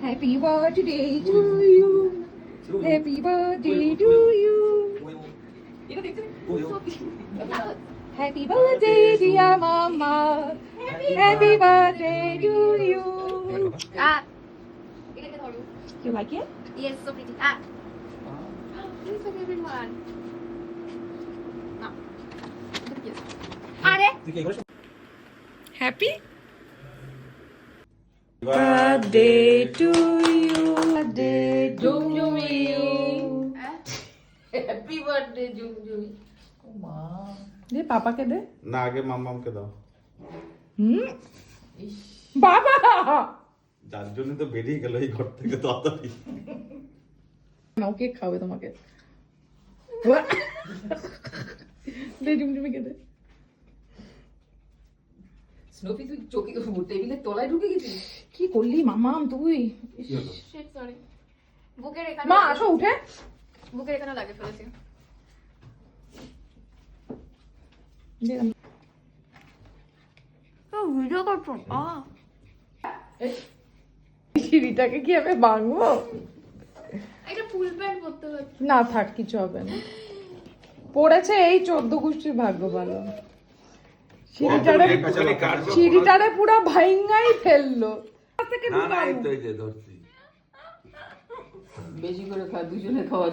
Happy birthday to you. Happy birthday to you. Happy birthday dear mama. Happy birthday to you. You like it? Yes, so pretty. Please for everyone. No. Happy birthday to you. Birthday to you. Happy birthday, Jumjumi. দে পাপাকে দে না আগে মাম্মামকে দাও বাবা যার জন্য তো বেরিয়ে গেল এই ঘর থেকে তাড়াতাড়ি নাও কেক খাবে তোমাকে দে জুমজুমিকে দে স্নোপি তুই চোখে টেবিলের তলায় ঢুকে গেছিস? কি করলি মামাম তুই শিট সরি। বুকের এখানে মা আসো উঠে বুকের এখানে লাগে ফেলেছি। ভিডিও করছো? সিঁড়িটাকে কি আমি ভাঙবো? একটা ফুল প্যান্ট পরতে হবে। না থাক কিছু হবে না পড়েছে এই 14 গোষ্ঠীর ভাগ্য ভালো সিঁড়িটারে পুরো ভাঙাই ফেললো বেশি করে খা, দুজনে খাওয়া।